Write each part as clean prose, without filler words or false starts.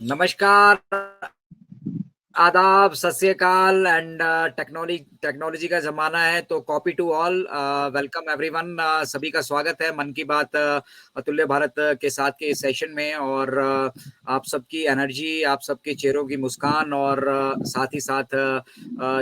नमस्कार, आदाब, सत श्री अकाल एंड टेक्नोलॉजी का ज़माना है तो copy to all. Welcome everyone. सभी का स्वागत है मन की बात अतुल्य भारत के साथ के इस सेशन में। और आप सबकी एनर्जी, आप सबके चेहरों की मुस्कान और साथ ही साथ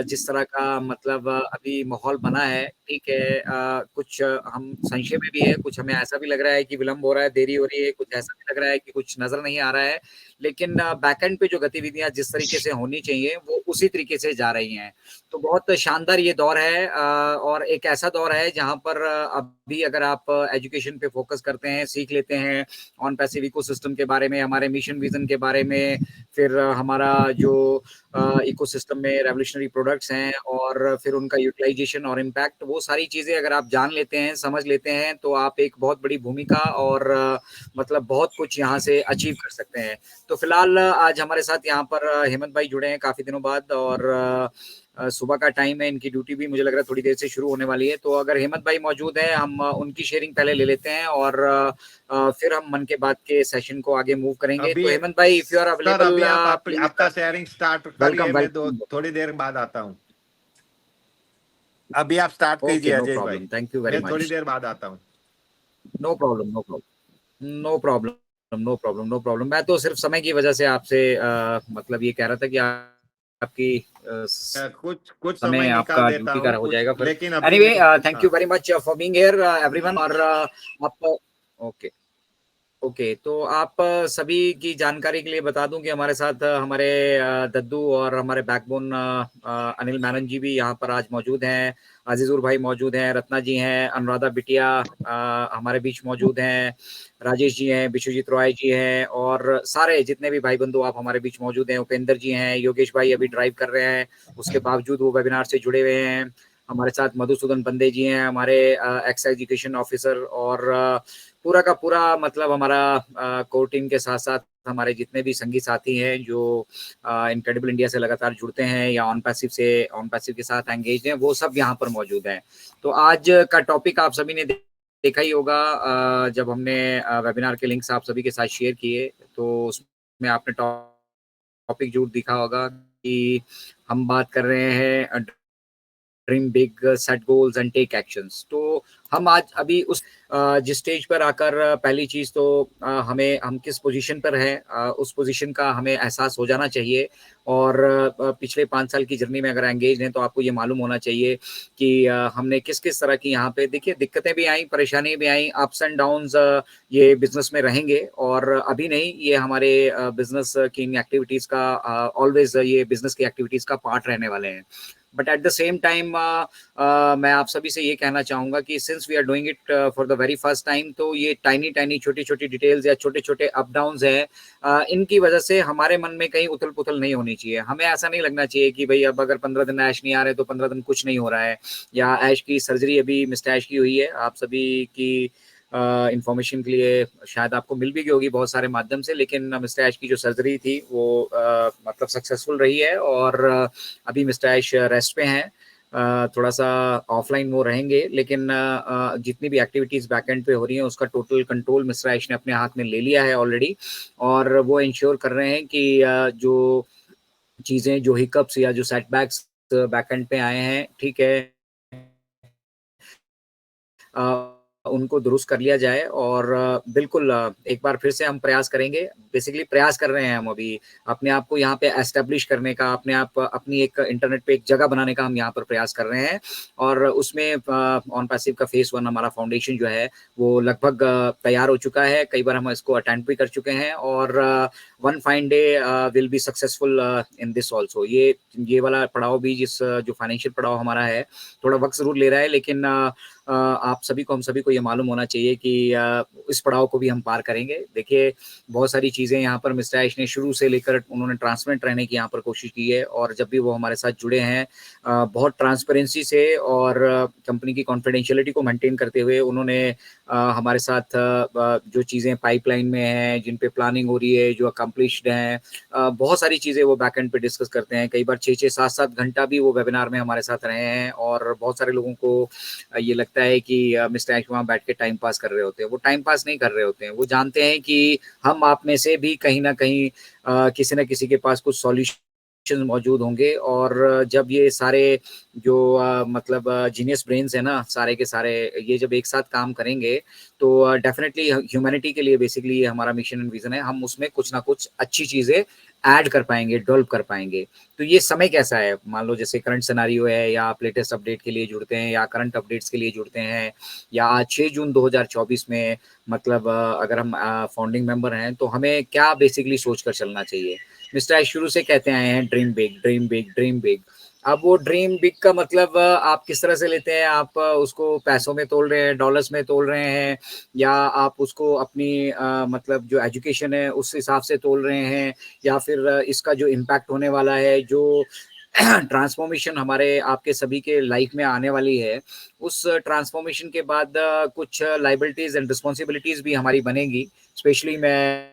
जिस तरह का मतलब अभी माहौल बना है, ठीक है। कुछ हम संशय में भी है, कुछ हमें ऐसा भी लग रहा है कि विलंब हो रहा है, देरी हो रही है, कुछ ऐसा भी लग रहा है कि कुछ नज़र नहीं आ रहा है। लेकिन बैकएंड पे जो गतिविधियां जिस तरीके से होनी चाहिए वो उसी तरीके से जा रही हैं। तो बहुत शानदार ये दौर है, और एक ऐसा दौर है जहां पर अभी अगर आप एजुकेशन पे फोकस करते हैं, सीख लेते हैं ऑन पैसिव इकोसिस्टम के बारे में, हमारे मिशन विजन के बारे में, फिर हमारा जो इकोसिस्टम में रेवोल्यूशनरी प्रोडक्ट्स हैं और फिर उनका यूटिलाइजेशन और इम्पैक्ट, वो सारी चीजें अगर आप जान लेते हैं, समझ लेते हैं, तो आप एक बहुत बड़ी भूमिका और मतलब बहुत कुछ यहाँ से अचीव कर सकते हैं। तो फिलहाल आज हमारे साथ यहाँ पर हेमंत भाई जुड़े हैं काफी दिनों बाद, और सुबह का टाइम है, इनकी ड्यूटी भी मुझे लग रहा है थोड़ी देर से शुरू होने वाली है। तो अगर हेमंत भाई मौजूद है, हम उनकी शेयरिंग पहले ले लेते हैं और फिर हम मन के बात के सेशन को आगे मूव करेंगे। अभी तो हेमंत भाई, if you are sir, available, अभी आप प्लीज। आपका शेयरिंग स्टार्ट करिए, वेलकम मैं दो वेलकम। थोड़ी देर बाद आता हूँ। अभी आप स्टार्ट ओके, कीजिए नो अजय भाई, प्रॉब्लम, थैंक यू वेरी मैं थोड़ी मच। देर बाद आता हूँ। No problem, no problem, no problem, no problem, no problem. मैं तो सिर्फ समय की वजह से आपसे मतलब ये कह रहा था कि आपकी कुछ समय समय निकाल आपका देता ड्यूटी का हूँ हो कुछ, जाएगा फिर। लेकिन अभी एनीवे, नहीं। थैंक हाँ। You very much for being here everyone. और आप ओके, ओके। तो आप सभी की जानकारी के लिए बता दूं कि हमारे साथ हमारे दद्दू और हमारे बैकबोन अनिल मैनन जी भी यहाँ पर आज मौजूद हैं। अजीजुर भाई मौजूद हैं, रत्ना जी हैं, अनुराधा बिटिया हमारे बीच मौजूद हैं, राजेश जी हैं, विश्वजीत रॉय जी हैं, और सारे जितने भी भाई बंधु आप हमारे बीच मौजूद हैं, उपेंद्र जी हैं, योगेश भाई अभी ड्राइव कर रहे हैं, उसके बावजूद वो वेबिनार से जुड़े हुए हैं। हमारे साथ मधुसूदन बंदे जी हैं, हमारे एक्स एजुकेशन ऑफिसर, और पूरा का पूरा मतलब हमारा कोर टीम के साथ साथ हमारे जितने भी संगी साथी हैं जो इनक्रेडिबल इंडिया से लगातार जुड़ते हैं या ऑन पैसिव के साथ एंगेज हैं, वो सब यहाँ पर मौजूद हैं। तो आज का टॉपिक आप सभी ने देखा ही होगा, जब हमने वेबिनार के लिंक्स आप सभी के साथ शेयर किए, तो उसमें आपने टॉपिक जरूर दिखा होगा कि हम बात कर रहे हैं dream big, set goals and take actions. तो हम आज अभी उस जिस स्टेज पर आकर पहली चीज तो हम किस पोजीशन पर हैं, उस पोजीशन का हमें एहसास हो जाना चाहिए। और पिछले 5 साल की जर्नी में अगर एंगेज हैं तो आपको ये मालूम होना चाहिए कि हमने किस किस तरह की यहाँ पे, देखिए, दिक्कतें भी आई, परेशानी भी आई, अप्स एंड डाउन्स ये बिजनेस में रहेंगे। और अभी नहीं, ये हमारे बिजनेस की एक्टिविटीज का ऑलवेज ये बिजनेस की एक्टिविटीज का पार्ट रहने वाले हैं। But at the same time मैं आप सभी से ये कहना चाहूंगा कि since we are doing it for the very first time, तो ये टाइनी टाइनी छोटी छोटी डिटेल्स या छोटे छोटे अप डाउन्स हैं, इनकी वजह से हमारे मन में कहीं उथल पुथल नहीं होनी चाहिए। हमें ऐसा नहीं लगना चाहिए कि भाई अब अगर 15 दिन ऐश नहीं आ रहे तो 15 दिन कुछ नहीं हो रहा है, या ऐश की सर्जरी अभी मिस्टर ऐश की हुई है। आप सभी की इंफॉर्मेशन के लिए शायद आपको मिल भी गई होगी बहुत सारे माध्यम से, लेकिन मिस्टर ऐश की जो सर्जरी थी वो मतलब सक्सेसफुल रही है, और अभी मिस्टर ऐश रेस्ट पे हैं। थोड़ा सा ऑफलाइन वो रहेंगे, लेकिन जितनी भी एक्टिविटीज बैकएंड पे हो रही हैं उसका टोटल कंट्रोल मिस्टर ऐश ने अपने हाथ में ले लिया है ऑलरेडी। और वो इंश्योर कर रहे हैं कि जो चीजें, जो हिकअप्स या जो सेटबैक्स बैकएंड पे आए हैं, ठीक है, उनको दुरुस्त कर लिया जाए। और बिल्कुल एक बार फिर से हम प्रयास करेंगे, बेसिकली प्रयास कर रहे हैं हम अभी अपने आप को यहाँ पे एस्टेब्लिश करने का, अपने आप अपनी एक इंटरनेट पे एक जगह बनाने का हम यहाँ पर प्रयास कर रहे हैं। और उसमें ऑन पैसिव का फेस 1 हमारा फाउंडेशन जो है वो लगभग तैयार हो चुका है, कई बार हम इसको अटेंड भी कर चुके हैं, और one fine day will be successful in this also. ये वाला पड़ाव भी, जिस जो फाइनेंशियल पड़ाव हमारा है, थोड़ा वक्त जरूर ले रहा है, लेकिन आप सभी को, हम सभी को ये मालूम होना चाहिए कि इस पड़ाव को भी हम पार करेंगे। देखिए, बहुत सारी चीज़ें यहाँ पर मिस्टर ऐश ने शुरू से लेकर उन्होंने ट्रांसपेरेंट रहने की यहाँ पर कोशिश की है, और जब भी वो हमारे साथ जुड़े हैं बहुत ट्रांसपेरेंसी से और कंपनी की कॉन्फिडेंशियलिटी को मेंटेन करते हुए उन्होंने हमारे साथ जो चीज़ें पाइपलाइन में हैं, जिन पे प्लानिंग हो रही है, जो अकम्प्लिश्ड हैं, बहुत सारी चीज़ें वो बैक एंड पे डिस्कस करते हैं। कई बार 6-6, 7-7 घंटा भी वो वेबिनार में हमारे साथ रहे हैं, और बहुत सारे लोगों को ये लगता लगता है कि मिस्टर ऐश वहाँ बैठ के टाइम पास कर रहे होते हैं। वो टाइम पास नहीं कर रहे होते हैं, वो जानते हैं कि हम आप में से भी कहीं न कहीं किसी न किसी के पास कुछ सॉल्यूशन मौजूद होंगे। और जब ये सारे जो मतलब जीनियस ब्रेन्स है ना, सारे के सारे ये जब एक साथ काम करेंगे तो डेफिनेटली ह्यूमैनिटी के लिए बेसिकली ये हमारा मिशन एंड विजन है। हम उसमें कुछ ना कुछ अच्छी चीजें ऐड कर पाएंगे, डेवलप कर पाएंगे। तो ये समय कैसा है, मान लो जैसे करंट सिनेरियो है, या आप लेटेस्ट अपडेट के लिए जुड़ते हैं या करंट अपडेट्स के लिए जुड़ते हैं, या आज 6 जून 2024 में मतलब अगर हम फाउंडिंग मेंबर हैं तो हमें क्या बेसिकली सोच कर चलना चाहिए। मिस्टर ऐश शुरू से कहते आए हैं dream big, dream big, dream big. अब वो ड्रीम बिग का मतलब आप किस तरह से लेते हैं, आप उसको पैसों में तोल रहे हैं, डॉलर्स में तोल रहे हैं, या आप उसको अपनी मतलब जो एजुकेशन है उस हिसाब से तोल रहे हैं, या फिर इसका जो इम्पैक्ट होने वाला है, जो ट्रांसफॉर्मेशन हमारे आपके सभी के लाइफ में आने वाली है, उस ट्रांसफॉर्मेशन के बाद कुछ लाइबिलिटीज एंड रिस्पॉन्सिबिलिटीज भी हमारी बनेगी। स्पेशली मैं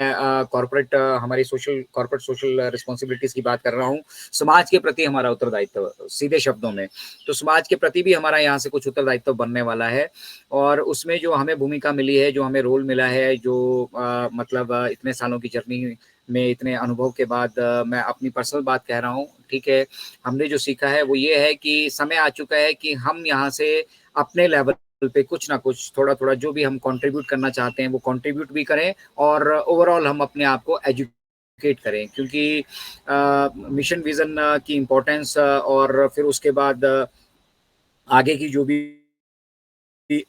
कॉर्पोरेट हमारी कॉर्पोरेट सोशल रिस्पॉन्सिबिलिटीज की बात कर रहा हूँ। समाज के प्रति हमारा उत्तरदायित्व, सीधे शब्दों में तो समाज के प्रति भी हमारा यहाँ से कुछ उत्तरदायित्व बनने वाला है। और उसमें जो हमें भूमिका मिली है, जो हमें रोल मिला है, जो मतलब इतने सालों की जर्नी में, इतने अनुभव के बाद मैं अपनी पर्सनल बात कह रहा हूँ, ठीक है। हमने जो सीखा है वो ये है कि समय आ चुका है कि हम यहाँ से अपने लेवल पे कुछ ना कुछ थोड़ा थोड़ा जो भी हम कंट्रीब्यूट करना चाहते हैं वो कंट्रीब्यूट भी करें, और ओवरऑल हम अपने आप को एजुकेट करें। क्योंकि मिशन विजन की इम्पोर्टेंस और फिर उसके बाद आगे की जो भी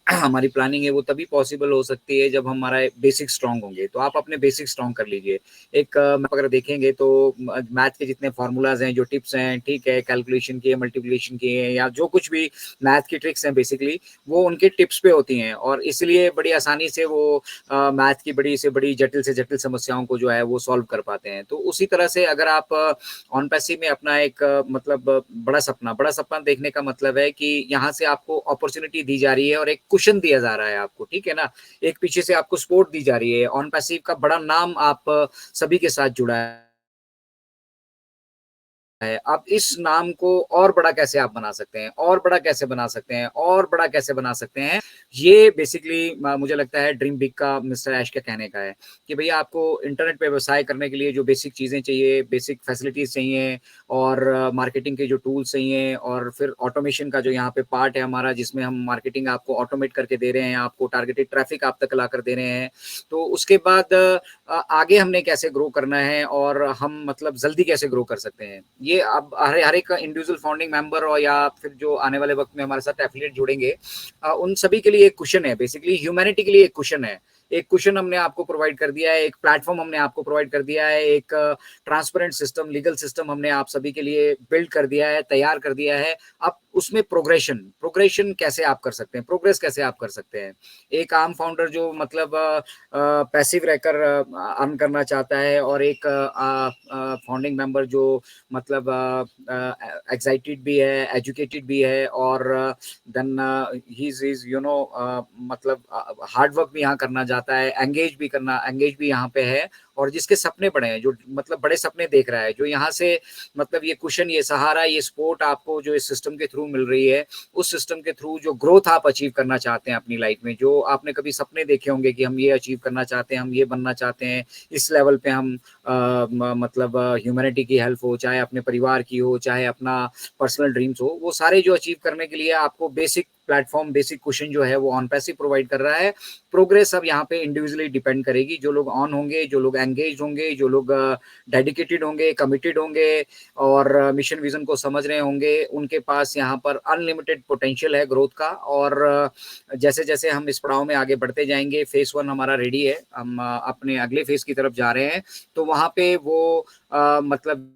हमारी प्लानिंग है वो तभी पॉसिबल हो सकती है जब हमारा बेसिक स्ट्रांग होंगे। तो आप अपने बेसिक स्ट्रांग कर लीजिए। एक अगर देखेंगे तो मैथ के जितने फार्मूलाज हैं, जो टिप्स हैं, ठीक है, कैलकुलेशन की, मल्टीप्लिकेशन की है, या जो कुछ भी मैथ की ट्रिक्स हैं, बेसिकली वो उनके टिप्स पे होती हैं, और इसलिए बड़ी आसानी से वो मैथ की बड़ी से बड़ी, जटिल से जटिल समस्याओं को जो है वो सॉल्व कर पाते हैं। तो उसी तरह से अगर आप ऑन पैसिव में अपना एक मतलब बड़ा सपना देखने का मतलब है कि यहाँ से आपको अपॉर्चुनिटी दी जा रही है और एक कुशन दिया जा रहा है आपको, ठीक है ना। एक पीछे से आपको सपोर्ट दी जा रही है, ऑन पैसिव का बड़ा नाम आप सभी के साथ जुड़ा है। अब इस नाम को और बड़ा कैसे आप बना सकते हैं, और बड़ा कैसे बना सकते हैं, और बड़ा कैसे बना सकते हैं, ये बेसिकली मुझे लगता है ड्रीम बिग का मिस्टर ऐश का कहने का है कि भैया आपको इंटरनेट पे व्यवसाय करने के लिए जो बेसिक चीजें चाहिए, बेसिक फैसिलिटीज चाहिए, और मार्केटिंग के जो टूल्स चाहिए, और फिर ऑटोमेशन का जो यहाँ पे पार्ट है हमारा, जिसमें हम मार्केटिंग आपको ऑटोमेट करके दे रहे हैं, आपको टारगेटेड ट्रैफिक आप तक ला कर दे रहे हैं। तो उसके बाद आगे हमने कैसे ग्रो करना है, और हम मतलब जल्दी कैसे ग्रो कर सकते हैं, ये अब हर एक इंडिविजुअल फाउंडिंग मेंबर और या फिर जो आने वाले वक्त में हमारे साथ एफिलिएट जुड़ेंगे, उन सभी के लिए एक क्वेश्चन है, बेसिकली ह्यूमैनिटी के लिए एक क्वेश्चन है। एक क्वेश्चन हमने आपको प्रोवाइड कर दिया है, एक प्लेटफॉर्म हमने आपको प्रोवाइड कर दिया है, एक ट्रांसपेरेंट सिस्टम, लीगल सिस्टम हमने आप सभी के लिए बिल्ड कर दिया है, तैयार कर दिया है। अब उसमें प्रोग्रेशन कैसे आप कर सकते हैं, प्रोग्रेस कैसे आप कर सकते हैं। एक आम फाउंडर जो मतलब पैसिव रहकर अर्न करना चाहता है, और एक फाउंडिंग मेंबर जो मतलब एक्साइटेड भी है, एजुकेटेड भी है, और then he is you know मतलब हार्ड वर्क भी यहाँ करना चाहता है, एंगेज भी यहाँ पे है, और जिसके सपने बड़े हैं, जो मतलब बड़े सपने देख रहा है, जो यहाँ से मतलब ये कुशन, ये सहारा, ये सपोर्ट आपको जो इस सिस्टम के थ्रू मिल रही है, उस सिस्टम के थ्रू जो ग्रोथ आप अचीव करना चाहते हैं अपनी लाइफ में, जो आपने कभी सपने देखे होंगे कि हम ये अचीव करना चाहते हैं, हम ये बनना चाहते हैं, इस लेवल पे हम मतलब ह्यूमैनिटी की हेल्प हो, चाहे अपने परिवार की हो, चाहे अपना पर्सनल ड्रीम्स हो, वो सारे जो अचीव करने के लिए आपको बेसिक प्लेटफॉर्म, बेसिक क्वेश्चन जो है वो ऑन पैसिव प्रोवाइड कर रहा है। प्रोग्रेस अब यहाँ पे इंडिविजुअली डिपेंड करेगी, जो लोग ऑन होंगे, जो लोग एंगेज होंगे, जो लोग डेडिकेटेड होंगे, कमिटेड होंगे, और मिशन विजन को समझ रहे होंगे, उनके पास यहाँ पर अनलिमिटेड पोटेंशियल है ग्रोथ का। और जैसे जैसे हम इस पड़ाव में आगे बढ़ते जाएंगे, फेस 1 हमारा रेडी है, हम अपने अगले फेस की तरफ जा रहे हैं, तो वहाँ पे वो मतलब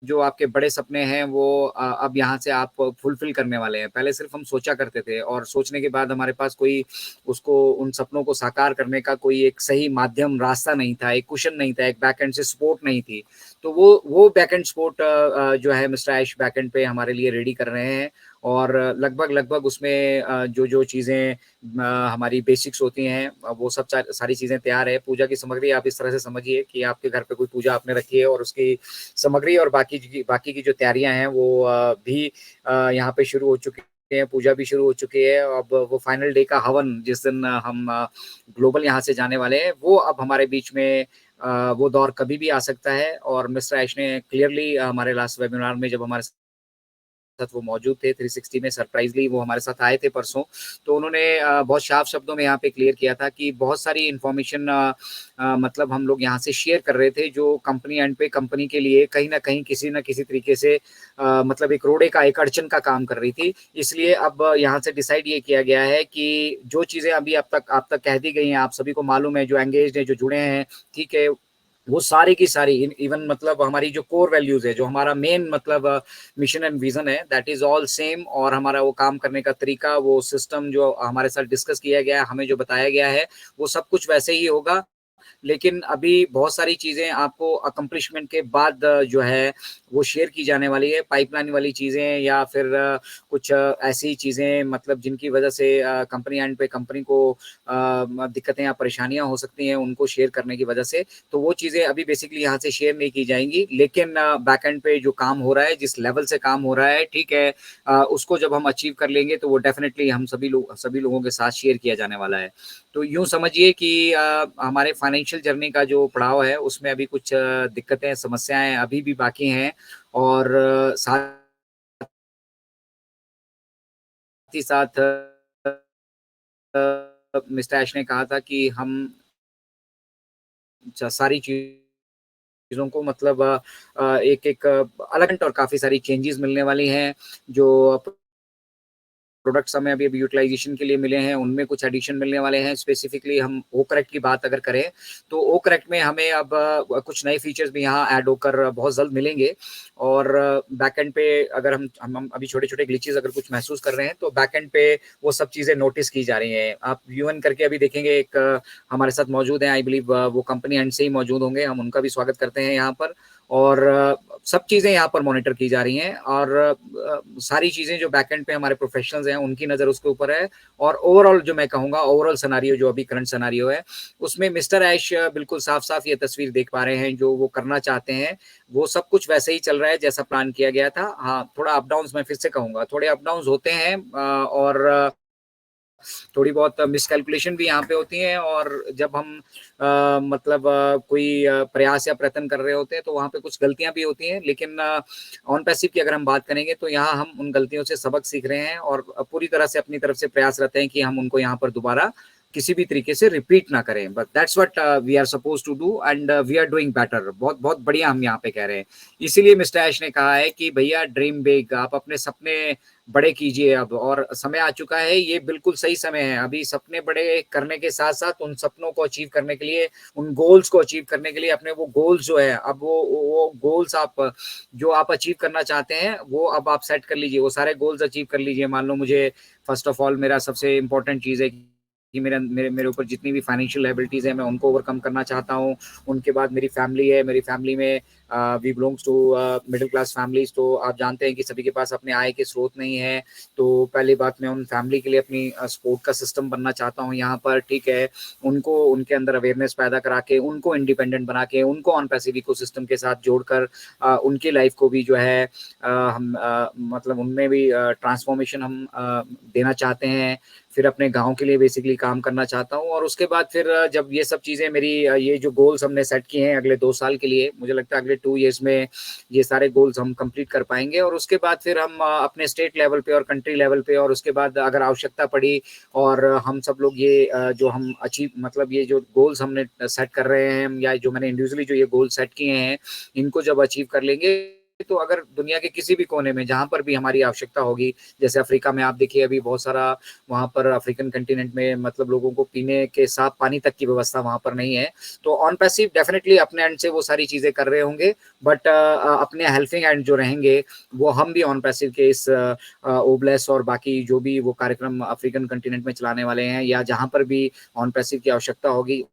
जो आपके बड़े सपने हैं वो अब यहाँ से आप फुलफिल करने वाले हैं। पहले सिर्फ हम सोचा करते थे, और सोचने के बाद हमारे पास कोई उसको, उन सपनों को साकार करने का कोई एक सही माध्यम, रास्ता नहीं था, एक कुशन नहीं था, एक बैकएंड से सपोर्ट नहीं थी। तो वो बैकएंड सपोर्ट जो है मिस्टर ऐश बैकएंड पे हमारे लिए रेडी कर रहे हैं, और लगभग लगभग उसमें जो जो चीज़ें हमारी बेसिक्स होती हैं, वो सब सारी चीज़ें तैयार है। पूजा की सामग्री आप इस तरह से समझिए कि आपके घर पे कोई पूजा आपने रखी है, और उसकी सामग्री और बाकी की जो तैयारियां हैं वो भी यहाँ पे शुरू हो चुकी हैं, पूजा भी शुरू हो चुकी है। अब वो फाइनल डे का हवन जिस दिन हम ग्लोबल यहाँ से जाने वाले हैं, वो अब हमारे बीच में वो दौर कभी भी आ सकता है। और मिस्टर ऐश ने क्लियरली हमारे लास्ट वेबिनार में जब हमारे साथ वो मौजूद थे 360 में, सरप्राइजली वो हमारे साथ आए थे परसों, तो उन्होंने बहुत साफ शब्दों में यहाँ पे क्लियर किया था कि बहुत सारी इन्फॉर्मेशन मतलब हम लोग यहाँ से शेयर कर रहे थे जो कंपनी एंड पे कंपनी के लिए कहीं ना कहीं किसी ना किसी तरीके से मतलब एक रोड़े का, एक अड़चन का काम कर रही थी। इसलिए अब यहाँ से डिसाइड ये किया गया है कि जो चीजें अभी अब तक आप तक कह दी गई हैं, आप सभी को मालूम है, जो एंगेज हैं, जो जुड़े हैं, ठीक है, वो सारी की सारी इवन मतलब हमारी जो कोर वैल्यूज है, जो हमारा मेन मतलब मिशन एंड विजन है, दैट इज ऑल सेम। और हमारा वो काम करने का तरीका, वो सिस्टम जो हमारे साथ डिस्कस किया गया है, हमें जो बताया गया है, वो सब कुछ वैसे ही होगा। लेकिन अभी बहुत सारी चीजें आपको अकम्पलिशमेंट के बाद जो है वो शेयर की जाने वाली है, पाइपलाइन वाली चीजें या फिर कुछ ऐसी चीजें मतलब जिनकी वजह से कंपनी एंड पे कंपनी को दिक्कतें या परेशानियां हो सकती हैं, उनको शेयर करने की वजह से। तो वो चीजें अभी बेसिकली यहाँ से शेयर नहीं की जाएंगी। लेकिन बैक एंड पे जो काम हो रहा है, जिस लेवल से काम हो रहा है, ठीक है, उसको जब हम अचीव कर लेंगे तो वो डेफिनेटली हम सभी लोगों के साथ शेयर किया जाने वाला है। तो यूं समझिए कि हमारे फाइनेंशियल जर्नी का जो पड़ाव है उसमें अभी कुछ दिक्कतें, समस्याएं अभी भी बाकी हैं। और साथ ही साथ मिस्टर ऐश ने कहा था कि हम सारी चीज़ों को मतलब एक अलग और काफ़ी सारी चेंजेस मिलने वाली हैं। जो प्रोडक्ट्स हमें अभी अभी यूटिलाइजेशन के लिए मिले हैं, उनमें कुछ एडिशन मिलने वाले हैं। स्पेसिफिकली हम ओ करेक्ट की बात अगर करें तो ओ करेक्ट में हमें अब कुछ नए फीचर्स भी यहाँ ऐड होकर बहुत जल्द मिलेंगे। और बैक एंड पे अगर हम अभी छोटे छोटे ग्लिचेस अगर कुछ महसूस कर रहे हैं तो बैक एंड पे वो सब चीज़ें नोटिस की जा रही हैं। आप यूएन करके अभी देखेंगे, एक हमारे साथ मौजूद हैं, आई बिलीव वो कंपनी एंड से ही मौजूद होंगे, हम उनका भी स्वागत करते हैं यहाँ पर। और सब चीज़ें यहाँ पर मॉनिटर की जा रही हैं। और सारी चीज़ें जो बैकएंड पे हमारे प्रोफेशनल्स हैं उनकी नज़र उसके ऊपर है। और ओवरऑल जो मैं कहूँगा, ओवरऑल सिनेरियो जो अभी करंट सिनेरियो है, उसमें मिस्टर ऐश बिल्कुल साफ साफ ये तस्वीर देख पा रहे हैं। जो वो करना चाहते हैं वो सब कुछ वैसे ही चल रहा है जैसा प्लान किया गया था। हाँ, थोड़ा अप डाउन, मैं फिर से कहूँगा, थोड़े अप डाउन होते हैं और थोड़ी बहुत मिसकैलकुलेशन भी यहाँ पे होती हैं। और जब हम मतलब कोई प्रयास या प्रयत्न कर रहे होते हैं तो वहाँ पे कुछ गलतियां भी होती हैं। लेकिन ऑन पैसिव की अगर हम बात करेंगे तो यहाँ हम उन गलतियों से सबक सीख रहे हैं और पूरी तरह से अपनी तरफ से प्रयास रहते हैं कि हम उनको यहाँ पर दोबारा किसी भी तरीके से रिपीट ना करें। But that's what we are suppose to do and we are doing better. बहुत बहुत बढ़िया हम यहाँ पे कह रहे हैं। इसीलिए मिस्टर ऐश ने कहा है कि भैया ड्रीम बिग, आप अपने सपने बड़े कीजिए अब, और समय आ चुका है, ये बिल्कुल सही समय है। अभी सपने बड़े करने के साथ साथ उन सपनों को अचीव करने के लिए, उन गोल्स को अचीव करने के लिए, अपने वो गोल्स जो है, अब वो गोल्स आप जो आप अचीव करना चाहते हैं वो अब आप सेट कर लीजिए, वो सारे गोल्स अचीव कर लीजिए। मान लो मुझे फर्स्ट ऑफ ऑल मेरा सबसे इंपॉर्टेंट चीज़ है कि मेरा मेरे मेरे ऊपर जितनी भी फाइनेंशियल लायबिलिटीज है मैं उनको ओवरकम करना चाहता हूँ। उनके बाद मेरी फैमिली है, मेरी फैमिली में we belongs to middle class families. तो आप जानते हैं कि सभी के पास अपने आय के स्रोत नहीं है। तो पहली बात, मैं उन फैमिली के लिए अपनी सपोर्ट का सिस्टम बनना चाहता हूँ यहाँ पर, ठीक है। उनको उनके अंदर अवेयरनेस पैदा करा के, उनको इंडिपेंडेंट बना के, उनको ऑन पैसिव इकोसिस्टम के साथ जोड़कर उनकी लाइफ को भी जो है हम मतलब उनमें भी ट्रांसफॉर्मेशन हम देना चाहते हैं। फिर अपने गांव के लिए बेसिकली काम करना चाहता हूँ। और उसके बाद फिर जब ये सब चीज़ें मेरी ये जो गोल्स हमने सेट किए हैं अगले 2 साल के लिए, मुझे लगता है अगले 2 इयर्स में ये सारे गोल्स हम कंप्लीट कर पाएंगे। और उसके बाद फिर हम अपने स्टेट लेवल पे और कंट्री लेवल पे, और उसके बाद अगर आवश्यकता पड़ी और हम सब लोग ये जो हम अचीव मतलब ये जो गोल्स हमने सेट कर रहे हैं, या जो मैंने इंडिविजुअली जो ये गोल सेट किए हैं, इनको जब अचीव कर लेंगे तो अगर दुनिया के किसी भी कोने में जहां पर भी हमारी आवश्यकता होगी, जैसे अफ्रीका में आप देखिए अभी बहुत सारा वहां पर अफ्रीकन कंटिनेंट में मतलब लोगों को पीने के साफ पानी तक की व्यवस्था वहां पर नहीं है। तो ऑन पैसिव डेफिनेटली अपने एंड से वो सारी चीजें कर रहे होंगे, बट अपने हेल्पिंग एंड जो रहेंगे वो हम भी ऑन पैसिव के इस ओब्लेस और बाकी जो भी वो कार्यक्रम अफ्रीकन कंटिनेंट में चलाने वाले हैं, या जहां पर भी ऑन पैसिव की आवश्यकता होगी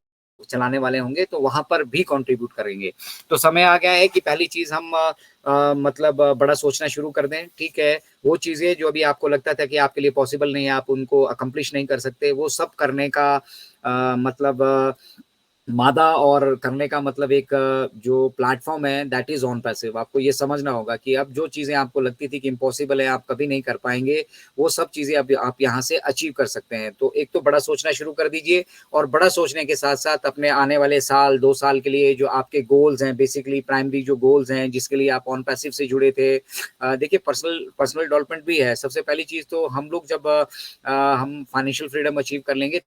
चलाने वाले होंगे, तो वहां पर भी कंट्रीब्यूट करेंगे। तो समय आ गया है कि पहली चीज हम मतलब बड़ा सोचना शुरू कर दें, ठीक है। वो चीजें जो अभी आपको लगता था कि आपके लिए पॉसिबल नहीं है, आप उनको अकम्प्लिश नहीं कर सकते, वो सब करने का मतलब मादा और करने का मतलब एक जो प्लेटफॉर्म है दैट इज ऑन पैसिव। आपको ये समझना होगा कि अब जो चीजें आपको लगती थी कि इम्पॉसिबल है, आप कभी नहीं कर पाएंगे, वो सब चीजें अब आप यहाँ से अचीव कर सकते हैं। तो एक तो बड़ा सोचना शुरू कर दीजिए, और बड़ा सोचने के साथ साथ अपने आने वाले साल 2 साल के लिए जो आपके गोल्स हैं, बेसिकली प्राइमरी जो गोल्स हैं जिसके लिए आप ऑन पैसिव से जुड़े थे, देखिए पर्सनल पर्सनल डेवलपमेंट भी है। सबसे पहली चीज तो हम लोग जब हम फाइनेंशियल फ्रीडम अचीव कर लेंगे,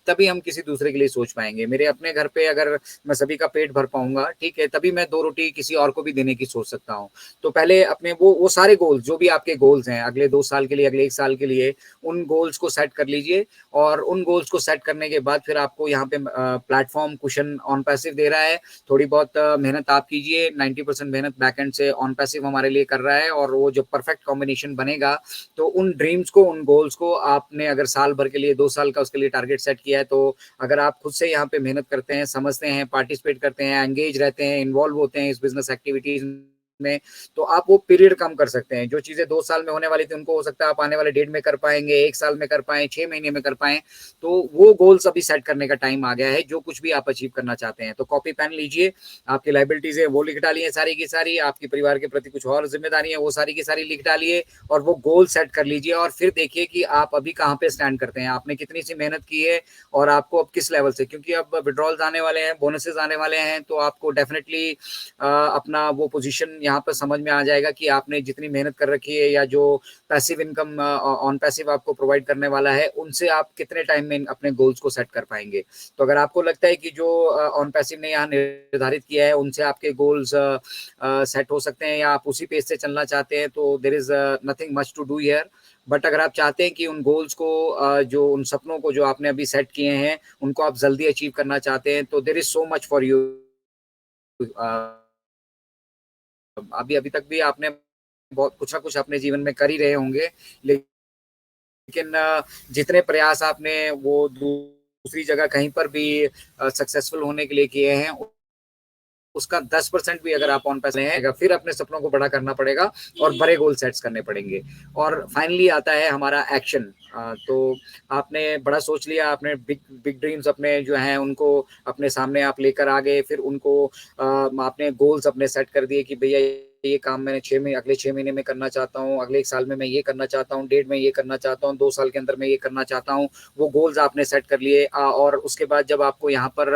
तभी हम किसी दूसरे के लिए सोच पाएंगे। मेरे अपने घर पे अगर मैं सभी का पेट भर पाऊंगा, ठीक है, तभी मैं 2 रोटी किसी और को भी देने की सोच सकता हूँ। तो पहले अपने वो सारे गोल्स, जो भी आपके गोल्स हैं अगले 2 साल के लिए, अगले 1 साल के लिए, उन गोल्स को सेट कर लीजिए। और उन गोल्स को सेट करने के बाद फिर आपको यहाँ पे प्लेटफॉर्म कुशन ऑन पैसिव दे रहा है। थोड़ी बहुत मेहनत आप कीजिए, 90% मेहनत बैकएंड से ऑन पैसिव हमारे लिए कर रहा है, और वो जो परफेक्ट कॉम्बिनेशन बनेगा, तो उन ड्रीम्स को, उन गोल्स को आपने अगर साल भर के लिए, 2 साल का उसके लिए टारगेट सेट किया है, तो अगर आप खुद से यहाँ पे मेहनत करते हैं, समझते हैं, पार्टिसिपेट करते हैं, एंगेज रहते हैं, इन्वॉल्व होते हैं इस बिजनेस एक्टिविटीज में, तो आप वो पीरियड कम कर सकते हैं। जो चीजें 2 साल में होने वाली थी, उनको हो सकता है आप आने वाले 1.5 में कर पाएंगे, 1 साल में कर पाए, 6 महीने में कर पाए। तो वो गोल्स अभी सेट करने का टाइम आ गया है, जो कुछ भी आप अचीव करना चाहते हैं। तो कॉपी पेन लीजिए, आपकी लाइबिलिटीज है वो लिख डालिए सारी की सारी, आपकी परिवार के प्रति कुछ और जिम्मेदारी है वो सारी की सारी लिख डालिए, और वो गोल सेट कर लीजिए। और फिर देखिए कि आप अभी कहाँ पे स्टैंड करते हैं, आपने कितनी सी मेहनत की है, और आपको अब किस लेवल से, क्योंकि अब विड्रॉल्स आने वाले हैं, बोनसेस आने वाले हैं, तो आपको डेफिनेटली अपना वो पोजीशन यहाँ पर समझ में आ जाएगा कि आपने जितनी मेहनत कर रखी है, या जो पैसिव इनकम ऑन पैसिव आपको प्रोवाइड करने वाला है, उनसे आप कितने टाइम में अपने गोल्स को सेट कर पाएंगे। तो अगर आपको लगता है कि जो ऑन पैसिव ने यहाँ निर्धारित किया है उनसे आपके गोल्स सेट हो सकते हैं, या आप उसी पेज से चलना चाहते हैं, तो there is nothing much to do here. But अगर आप चाहते हैं कि उन गोल्स को, जो उन सपनों को जो आपने अभी सेट किए हैं, उनको आप जल्दी अचीव करना चाहते हैं, तो there is so much for you. अभी अभी तक भी आपने बहुत कुछ ना कुछ अपने जीवन में कर ही रहे होंगे, लेकिन जितने प्रयास आपने वो दूसरी जगह कहीं पर भी सक्सेसफुल होने के लिए किए हैं, उसका 10% भी अगर आप ऑन पैसे हैं, फिर अपने सपनों को बड़ा करना पड़ेगा, और बड़े गोल सेट्स करने पड़ेंगे। और फाइनली आता है हमारा एक्शन। तो आपने बड़ा सोच लिया, आपने बिग बिग ड्रीम्स अपने जो हैं उनको अपने सामने आप लेकर आ गए, फिर उनको आपने गोल्स अपने सेट कर दिए कि भैया ये काम मैंने 6 महीने, अगले 6 महीने में करना चाहता हूँ, अगले 1 साल में मैं ये करना चाहता हूँ, 1.5 में ये करना चाहता हूँ, 2 साल के अंदर मैं ये करना चाहता हूँ। वो गोल्स आपने सेट कर लिए, और उसके बाद जब आपको यहाँ पर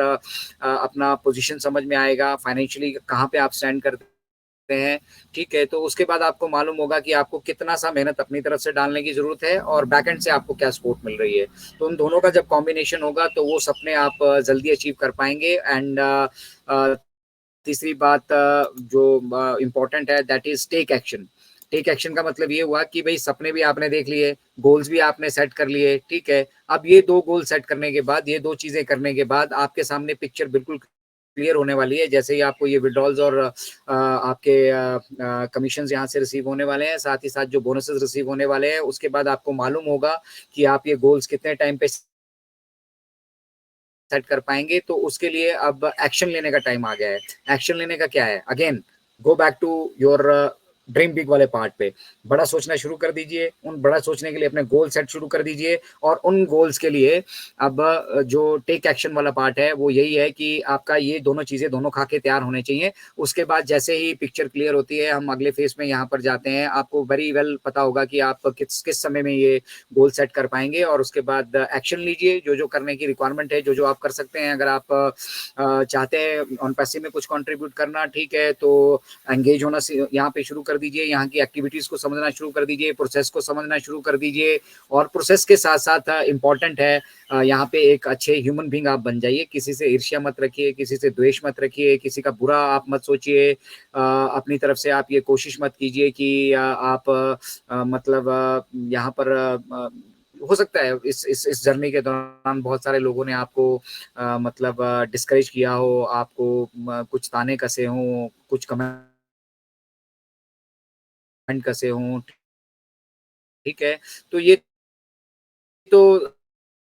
अपना पोजीशन समझ में आएगा, फाइनेंशियली कहाँ पे आप स्टैंड करते हैं, ठीक है, तो उसके बाद आपको मालूम होगा कि आपको कितना सा मेहनत अपनी तरफ से डालने की जरूरत है, और बैकएंड से आपको क्या सपोर्ट मिल रही है। तो उन दोनों का जब कॉम्बिनेशन होगा, तो वो सपने आप जल्दी अचीव कर पाएंगे। एंड तीसरी बात जो इम्पोर्टेंट है, that is take action. Take action का मतलब ये हुआ कि भाई सपने भी आपने देख लिए, गोल्स भी आपने सेट कर लिए, ठीक है। अब ये 2 गोल सेट करने के बाद, ये 2 चीजें करने के बाद, आपके सामने पिक्चर बिल्कुल क्लियर होने वाली है। जैसे ही आपको ये विड्रॉल्स और आपके कमीशन यहाँ से रिसीव होने वाले हैं, साथ ही साथ जो बोनसेस रिसीव होने वाले हैं, उसके बाद आपको मालूम होगा कि आप ये गोल्स कितने टाइम पे सेट कर पाएंगे। तो उसके लिए अब एक्शन लेने का टाइम आ गया है। एक्शन लेने का क्या है, again go back to your dream big वाले पार्ट पे। बड़ा सोचना शुरू कर दीजिए, उन बड़ा सोचने के लिए अपने गोल सेट शुरू कर दीजिए, और उन गोल्स के लिए अब जो टेक एक्शन वाला पार्ट है वो यही है कि आपका ये दोनों चीजें दोनों खाके तैयार होने चाहिए। उसके बाद जैसे ही पिक्चर क्लियर होती है, हम अगले फेज में यहाँ पर जाते हैं। आपको वेरी वेल पता होगा कि आप किस किस समय में ये गोल सेट कर पाएंगे, और उसके बाद एक्शन लीजिए, जो जो करने की रिक्वायरमेंट है, जो जो आप कर सकते हैं। अगर आप चाहते हैं ऑन पैसिव में कुछ कंट्रीब्यूट करना, ठीक है, तो एंगेज होना यहाँ पे शुरू कर दीजिए, यहाँ की एक्टिविटीज को समझना शुरू कर दीजिए, प्रोसेस को समझना शुरू कर दीजिए। और प्रोसेस के साथ साथ इम्पॉर्टेंट है, यहाँ पे एक अच्छे ह्यूमन बींग आप बन जाइए। किसी से ईर्ष्या मत रखिए, किसी से द्वेष मत रखिए, किसी का बुरा आप मत सोचिए। अपनी तरफ से आप ये कोशिश मत कीजिए कि आप मतलब यहाँ पर हो सकता है इस जर्नी के दौरान बहुत सारे लोगों ने आपको मतलब डिस्करेज किया हो, आपको कुछ ताने कसे हों, कुछ कमेंट कसे हों, ठीक है। तो ये तो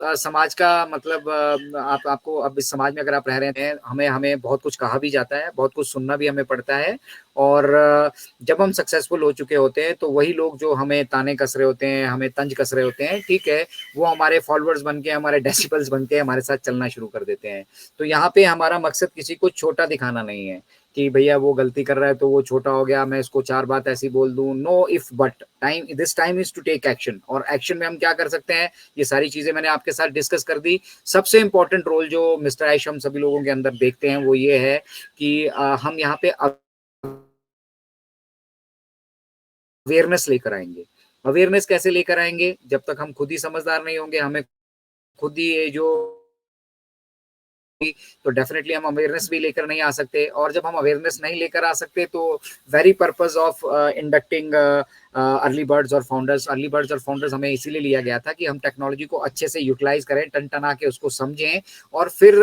समाज का मतलब आपको अब इस समाज में अगर आप रह रहे हैं, हमें हमें बहुत कुछ कहा भी जाता है, बहुत कुछ सुनना भी हमें पड़ता है और जब हम सक्सेसफुल हो चुके होते हैं, तो वही लोग जो हमें ताने कस रहे होते हैं, हमें तंज कस रहे होते हैं, ठीक है, वो हमारे फॉलोअर्स बन के, हमारे डेसिबल्स बन के हमारे साथ चलना शुरू कर देते हैं। तो यहाँ पे हमारा मकसद किसी को छोटा दिखाना नहीं है कि भैया वो गलती कर रहा है तो वो छोटा हो गया, मैं इसको 4 बात ऐसी बोल दूँ। No if but, time is to take action. और एक्शन में हम क्या कर सकते हैं, ये सारी चीज़ें मैंने आपके साथ डिस्कस कर दी। सबसे इम्पोर्टेंट रोल जो मिस्टर ऐश हम सभी लोगों के अंदर देखते हैं, वो ये है कि हम यहाँ पे अवेयरनेस लेकर आएँगे। अवेयरनेस कैसे लेकर आएँगे? जब तक हम खुद ही समझदार नहीं होंगे, हमें खुद ही ये जो तो डेफिनेटली हम अवेयरनेस भी लेकर नहीं आ सकते। और जब हम अवेयरनेस नहीं लेकर आ सकते, तो very purpose of inducting early birds और फाउंडर्स हमें इसीलिए लिया गया था कि हम टेक्नोलॉजी को अच्छे से यूटिलाइज करें, टन-टना के उसको समझें और फिर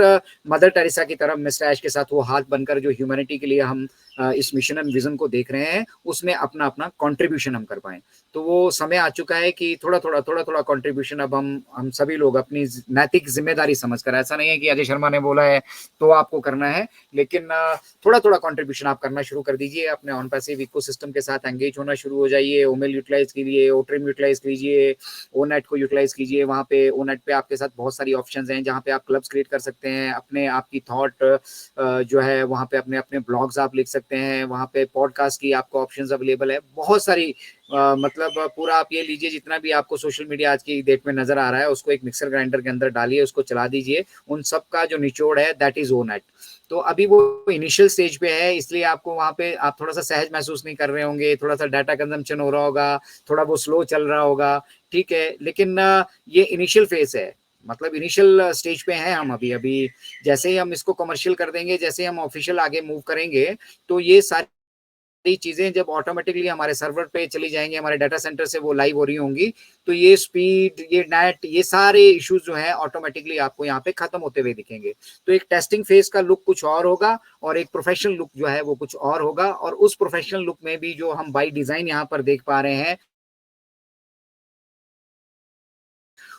मदर टेरेसा की तरह मिस्टर ऐश के साथ वो हाथ बनकर जो ह्यूमैनिटी के लिए हम इस मिशन एंड विजन को देख रहे हैं, उसमें अपना अपना कंट्रीब्यूशन हम कर पाएं। तो वो समय आ चुका है कि थोड़ा थोड़ा कंट्रीब्यूशन अब हम सभी लोग अपनी नैतिक जिम्मेदारी समझकर, ऐसा नहीं है कि अजय शर्मा ने बोला है तो आपको करना है, लेकिन थोड़ा थोड़ा कंट्रीब्यूशन आप करना शुरू कर दीजिए। अपने ऑन पैसिव इकोसिस्टम के साथ एंगेज होना शुरू हो जाइए। ओमेल यूटिलाइज कीजिए, ओट्रिम यूटिलाइज कीजिए, ओनेट को यूटिलाइज कीजिए। वहाँ पे ओनेट पे आपके साथ बहुत सारी ऑप्शंस हैं जहाँ पे आप क्लब्स क्रिएट कर सकते हैं। अपने आपकी थॉट जो है वहाँ पे अपने अपने ब्लॉग्स आप लिख सकते हैं। वहाँ पे पॉडकास्ट की आपको ऑप्शंस अवेलेबल है, बहुत सारी मतलब पूरा आप ये लीजिए, जितना भी आपको सोशल मीडिया आज की डेट में नजर आ रहा है, उसको एक मिक्सर ग्राइंडर के अंदर डालिए, उसको चला दीजिए। उन सब का जो निचोड़ है, दैट इज ओनेट। तो अभी वो इनिशियल स्टेज पे है, इसलिए आपको वहाँ पे आप थोड़ा सा सहज महसूस नहीं कर रहे होंगे, थोड़ा सा डाटा कंजम्पशन हो रहा होगा, थोड़ा वो स्लो चल रहा होगा, ठीक है, लेकिन ये इनिशियल फेज है, मतलब इनिशियल स्टेज पे हैं हम अभी अभी। जैसे ही हम इसको कमर्शियल कर देंगे, जैसे ही हम ऑफिशियल आगे मूव करेंगे, तो ये सारी चीजें जब ऑटोमेटिकली हमारे सर्वर पे चली जाएंगी, हमारे डाटा सेंटर से वो लाइव हो रही होंगी, तो ये स्पीड, ये नेट, ये सारे इश्यूज जो हैं ऑटोमेटिकली आपको यहाँ पे खत्म होते हुए दिखेंगे। तो एक टेस्टिंग फेज का लुक कुछ और होगा और एक प्रोफेशनल लुक जो है वो कुछ और होगा। और उस प्रोफेशनल लुक में भी जो हम बाई डिजाइन यहाँ पर देख पा रहे हैं,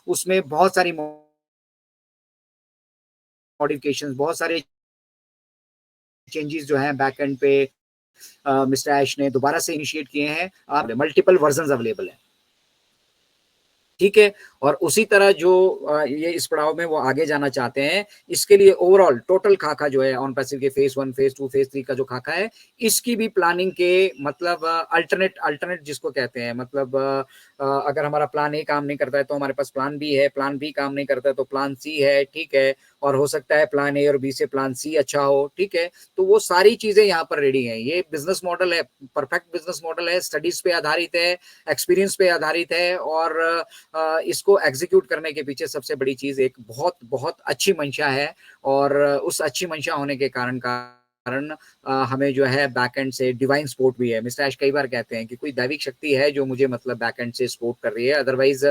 उसमें बहुत सारी मॉडिफिकेशन, बहुत सारे चेंजेस जो हैं बैक एंड पे मिस्टर ऐश ने दोबारा से इनिशिएट किए हैं। आप मल्टीपल वर्जन अवेलेबल है, ठीक है। और उसी तरह जो ये इस पड़ाव में वो आगे जाना चाहते हैं, इसके लिए ओवरऑल टोटल खाका जो है ऑन पैसिव के फेज 1, फेज 2, फेज 3 का जो खाका है, इसकी भी प्लानिंग के मतलब अल्टरनेट अल्टरनेट जिसको कहते हैं, मतलब अगर हमारा प्लान ए काम नहीं करता है तो हमारे पास प्लान बी है, प्लान बी काम नहीं करता है तो प्लान सी है, ठीक है। और हो सकता है प्लान ए और बी से प्लान सी अच्छा हो, ठीक है। तो वो सारी चीजें यहाँ पर रेडी हैं। ये बिजनेस मॉडल है, परफेक्ट बिजनेस मॉडल है, स्टडीज पे आधारित है, एक्सपीरियंस पे आधारित है। और इसको एग्जीक्यूट करने के पीछे सबसे बड़ी चीज एक बहुत बहुत अच्छी मंशा है। और उस अच्छी मंशा होने के कारण हमें जो है बैकएंड से डिवाइन सपोर्ट भी है। मिस्टर ऐश कई बार कहते हैं कि कोई दैविक शक्ति है जो मुझे मतलब बैकएंड से सपोर्ट कर रही है। अदरवाइज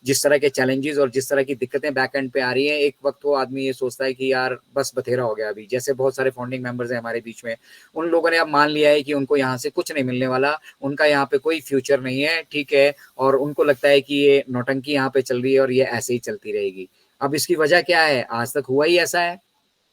जिस तरह के चैलेंजेस और जिस तरह की दिक्कतें बैकएंड पे आ रही हैं, एक वक्त वो आदमी ये सोचता है कि यार बस बथेरा हो गया। अभी जैसे बहुत सारे फाउंडिंग मेंबर्स हैं हमारे बीच में, उन लोगों ने अब मान लिया है कि उनको यहाँ से कुछ नहीं मिलने वाला, उनका यहाँ पे कोई फ्यूचर नहीं है, ठीक है। और उनको लगता है कि ये नौटंकी यहाँ पे चल रही है और ये ऐसे ही चलती रहेगी। अब इसकी वजह क्या है? आज तक हुआ ही ऐसा है,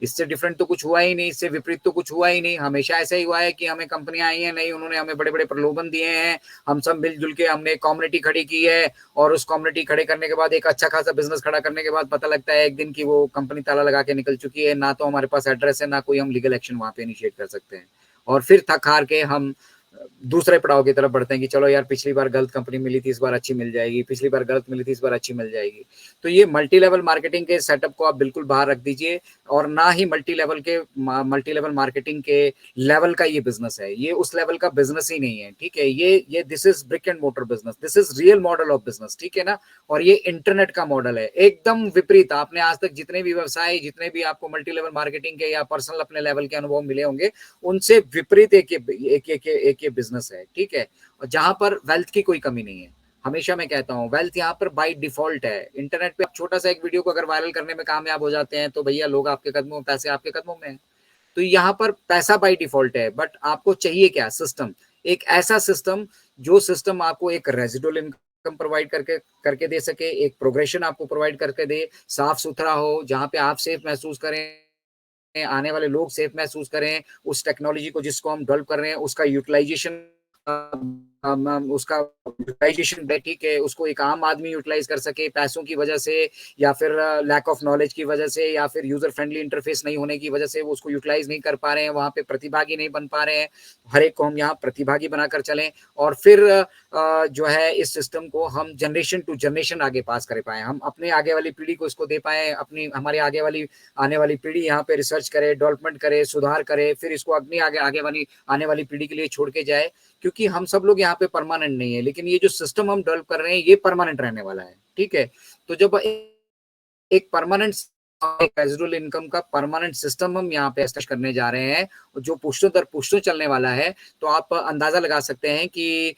इससे डिफरेंट तो कुछ हुआ ही नहीं, इससे विपरीत तो कुछ हुआ ही नहीं। हमेशा ऐसा ही हुआ है कि हमें कंपनियां आई हैं नहीं, उन्होंने हमें बड़े बड़े प्रलोभन दिए हैं, हम सब मिलजुल के हमने कम्युनिटी खड़ी की है, और उस कम्युनिटी खड़े करने के बाद एक अच्छा खासा बिजनेस खड़ा करने के बाद पता लगता है एक दिन की वो कंपनी ताला लगा के निकल चुकी है, ना तो हमारे पास एड्रेस है, ना कोई हम लीगल एक्शन वहां पे इनिशिएट कर सकते हैं। और फिर थक हार के हम दूसरे पड़ाव की तरफ बढ़ते हैं कि चलो यार पिछली बार गलत कंपनी मिली थी, इस बार अच्छी मिल जाएगी, पिछली बार गलत मिली थी, इस बार अच्छी मिल जाएगी। तो ये मल्टी लेवल मार्केटिंग के सेटअप को आप बिल्कुल बाहर रख दीजिए। और ना ही मल्टी लेवल मार्केटिंग के लेवल का ये बिजनेस है, ये उस लेवल का बिजनेस ही नहीं है, ठीक है। ये this is brick and motor business, this is real model of business, ठीक है ना। और ये इंटरनेट का मॉडल है, एकदम विपरीत। आपने आज तक जितने भी व्यवसाय, जितने भी आपको मल्टी लेवल मार्केटिंग के या पर्सनल अपने लेवल के अनुभव मिले होंगे, उनसे विपरीत एक ये बिजनेस है, ठीक है। और जहां पर वेल्थ की कोई कमी नहीं है। हमेशा मैं कहता हूँ वेल्थ यहाँ पर बाय डिफॉल्ट है। इंटरनेट पे आप छोटा सा एक वीडियो को अगर वायरल करने में कामयाब हो जाते हैं तो भैया लोग आपके कदमों में, पैसे आपके कदमों में है। तो यहाँ पर पैसा बाय डिफॉल्ट है, बट आपको चाहिए क्या? सिस्टम, एक ऐसा सिस्टम जो सिस्टम आपको एक रेजिडुअल इनकम इनकम प्रोवाइड करके दे सके, एक प्रोग्रेशन आपको प्रोवाइड करके दे, साफ-सुथरा हो, जहाँ पे आप सेफ महसूस करें, आने वाले लोग सेफ महसूस करें, उस टेक्नोलॉजी को जिसको हम डेवलप कर रहे हैं, उसका यूटिलाइज़ेशन उसका यूटिलाइजेशन ठीक है, उसको एक आम आदमी यूटिलाइज कर सके पैसों की वजह से या फिर लैक ऑफ नॉलेज की वजह से या फिर यूजर फ्रेंडली इंटरफेस नहीं होने की वजह से वो उसको यूटिलाइज नहीं कर पा रहे हैं, वहां पे प्रतिभागी नहीं बन पा रहे हैं। हर एक को हम यहाँ प्रतिभागी बनाकर चलें और फिर जो है इस सिस्टम को हम जनरेशन टू जनरेशन आगे पास कर पाए, हम अपने आगे वाली पीढ़ी को इसको दे पाए, अपनी हमारी आने वाली पीढ़ी यहाँ पे रिसर्च करे, डेवलपमेंट करे, सुधार करे, फिर इसको अपनी आगे वाली आने वाली पीढ़ी के लिए छोड़ के जाए। क्योंकि हम सब लोग यहाँ पे परमानेंट नहीं है, लेकिन ये जो सिस्टम हम डेवलप कर रहे हैं ये परमानेंट रहने वाला है। ठीक है, तो जब एक परमानेंट रेजिडुअल इनकम का परमानेंट सिस्टम हम यहाँ पे एस्टेब्लिश करने जा रहे हैं जो पुश्तों दर पुश्तों चलने वाला है, तो आप अंदाजा लगा सकते हैं कि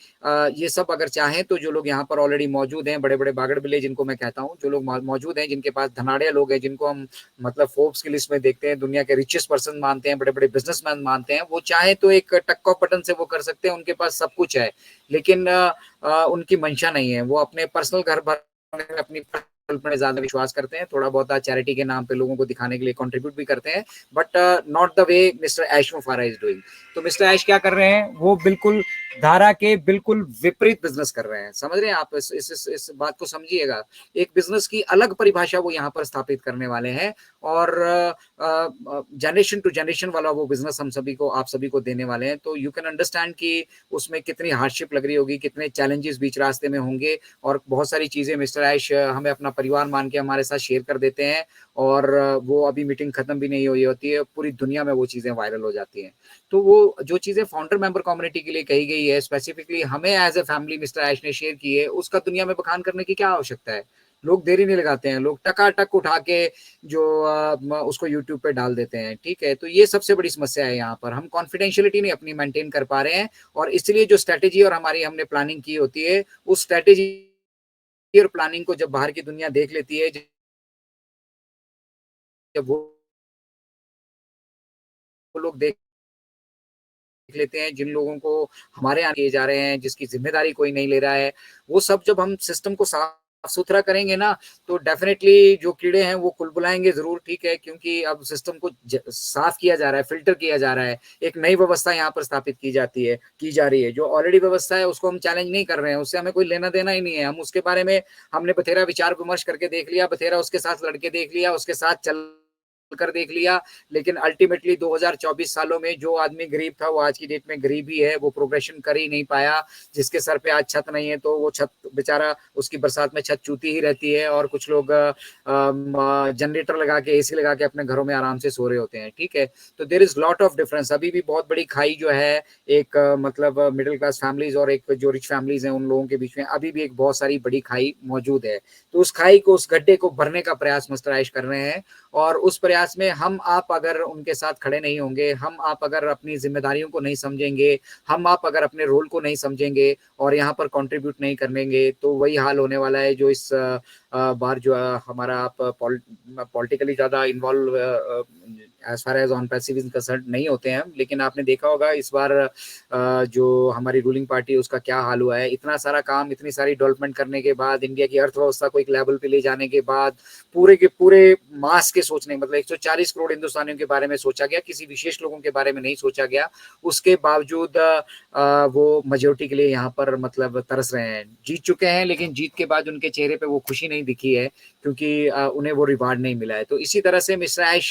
ये सब अगर चाहें तो जो लोग यहाँ पर ऑलरेडी मौजूद हैं, बड़े बड़े बागड़ बिल्ले जिनको मैं कहता हूँ, जो लोग मौजूद हैं, जिनके पास धनाढ़िया लोग हैं, जिनको हम मतलब फोर्ब्स की लिस्ट में देखते हैं, दुनिया के रिचेस्ट पर्सन मानते हैं, बड़े बड़े बिजनेसमैन मानते हैं, वो चाहे तो एक टक ऑफ बटन से वो कर सकते हैं, उनके पास सब कुछ है, लेकिन उनकी मंशा नहीं है, वो अपने पर्सनल घर भर अपनी में ज्यादा विश्वास करते हैं, थोड़ा बहुत चैरिटी के नाम पे लोगों को दिखाने के लिए कंट्रीब्यूट भी करते हैं, but not the way mister Ash Mufara is doing. तो मिस्टर ऐश क्या कर रहे हैं, वो बिल्कुल धारा के बिल्कुल विपरीत बिजनेस कर रहे हैं। समझ रहे हैं आप, इस बात को समझिएगा। एक बिजनेस की अलग परिभाषा वो यहाँ पर स्थापित करने वाले हैं और जनरेशन टू जनरेशन वाला वो बिजनेस हम सभी को, आप सभी को देने वाले हैं। तो यू कैन अंडरस्टैंड कि उसमें कितनी हार्डशिप लग रही होगी, कितने चैलेंजेस बीच रास्ते में होंगे और बहुत सारी चीजें मिस्टर ऐश हमें अपना परिवार मान के हमारे साथ शेयर कर देते हैं और वो अभी मीटिंग खत्म भी नहीं हुई होती है, पूरी दुनिया में वो चीजें वायरल हो जाती हैं। तो वो जो चीजें फाउंडर मेंबर कम्युनिटी के लिए कही गई है, स्पेसिफिकली हमें एज ए फैमिली मिस्टर ऐश ने शेयर की है, उसका दुनिया में बखान करने की क्या आवश्यकता है। लोग देरी नहीं लगाते हैं, लोग टकाटक उठा के जो उसको यूट्यूब पे डाल देते हैं। ठीक है, तो ये सबसे बड़ी समस्या है यहाँ पर, हम कॉन्फिडेंशियलिटी नहीं अपनी मेंटेन कर पा रहे हैं और इसलिए जो स्ट्रेटेजी और हमारी हमने प्लानिंग की होती है, उस स्ट्रेटेजी और प्लानिंग को जब बाहर की दुनिया देख लेती है, जब वो लोग देख लेते हैं जिन लोगों को हमारे यहाँ किए जा रहे हैं, जिसकी जिम्मेदारी कोई नहीं ले रहा है, वो सब जब हम सिस्टम को साफ सुथरा करेंगे ना, तो डेफिनेटली जो कीड़े हैं वो कुलबुलाएंगे जरूर। ठीक है, क्योंकि अब सिस्टम को साफ किया जा रहा है, फिल्टर किया जा रहा है, एक नई व्यवस्था यहाँ पर स्थापित की जा रही है। जो ऑलरेडी व्यवस्था है उसको हम चैलेंज नहीं कर रहे हैं, उससे हमें कोई लेना देना ही नहीं है। हम उसके बारे में हमने बथेरा विचार विमर्श करके देख लिया, बथेरा उसके साथ लड़के देख लिया, उसके साथ चल कर देख लिया, लेकिन अल्टीमेटली 2024 सालों में जो आदमी गरीब था वो आज की डेट में गरीब ही है, वो प्रोग्रेशन कर ही नहीं पाया। जिसके सर पे आज छत नहीं है तो वो छत बेचारा, उसकी बरसात में छत चूती ही रहती है और कुछ लोग जनरेटर लगा के, एसी लगा के अपने घरों में आराम से सो रहे होते हैं। ठीक है, तो there is lot of difference. अभी भी बहुत बड़ी खाई जो है एक मतलब मिडिल क्लास फैमिलीज और एक जो रिच फैमिलीज हैं उन लोगों के बीच में अभी भी एक बहुत सारी बड़ी खाई मौजूद है। तो उस खाई को, उस गड्ढे को भरने का प्रयास मिस्टर ऐश कर रहे हैं और उस प्रयास में हम आप अगर उनके साथ खड़े नहीं होंगे, हम आप अगर अपनी जिम्मेदारियों को नहीं समझेंगे, हम आप अगर अपने रोल को नहीं समझेंगे और यहाँ पर कंट्रीब्यूट नहीं करेंगे, तो वही हाल होने वाला है जो इस बार जो हमारा आप पॉलिटिकली ज्यादा involve as far as OnPassive is concern नहीं होते हैं, लेकिन आपने देखा होगा इस बार जो हमारी रूलिंग पार्टी है उसका क्या हाल हुआ है। इतना सारा काम, इतनी सारी डेवलपमेंट करने के बाद, इंडिया की अर्थव्यवस्था को एक लेवल पे ले जाने के बाद, पूरे के पूरे मास के सोचने, मतलब 140 करोड़ हिंदुस्तानियों के बारे में सोचा गया, किसी विशेष लोगों के बारे में नहीं सोचा गया। उसके बावजूद वो मेजोरिटी के लिए यहाँ पर मतलब तरस रहे हैं। जीत चुके हैं लेकिन जीत के बाद उनके चेहरे पे वो खुशी नहीं दिखी है क्योंकि उन्हें वो रिवार्ड नहीं मिला है। तो इसी तरह से मिस्टर ऐश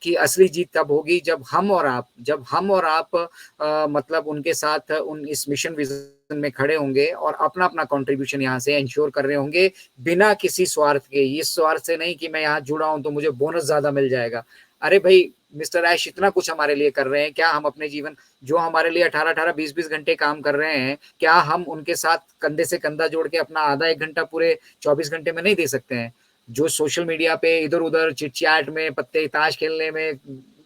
की असली जीत तब होगी जब हम और आप मतलब उनके साथ इस मिशन विजन में खड़े होंगे और अपना अपना कंट्रीब्यूशन यहाँ से इंश्योर कर रहे होंगे, बिना किसी स्वार्थ के। इस स्वार्थ से नहीं कि मैं यहाँ जुड़ा हूं तो मुझे बोनस ज्यादा मिल जाएगा। अरे भाई, मिस्टर ऐश इतना कुछ हमारे लिए कर रहे हैं, क्या हम अपने जीवन, जो हमारे लिए 18-18 20-20 घंटे काम कर रहे हैं, क्या हम उनके साथ कंधे से कंधा जोड़ के अपना आधा एक घंटा पूरे 24 घंटे में नहीं दे सकते हैं? जो सोशल मीडिया पे इधर उधर चिट चैट में, पत्ते ताश खेलने में,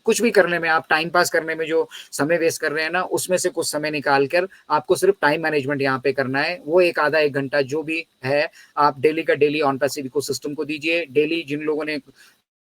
कुछ भी करने में, आप टाइम पास करने में जो समय वेस्ट कर रहे हैं ना, उसमें से कुछ समय निकाल कर आपको सिर्फ टाइम मैनेजमेंट यहाँ पे करना है। वो एक आधा एक घंटा जो भी है, आप डेली का डेली ऑन पैसिव इकोसिस्टम को दीजिए। डेली जिन लोगों ने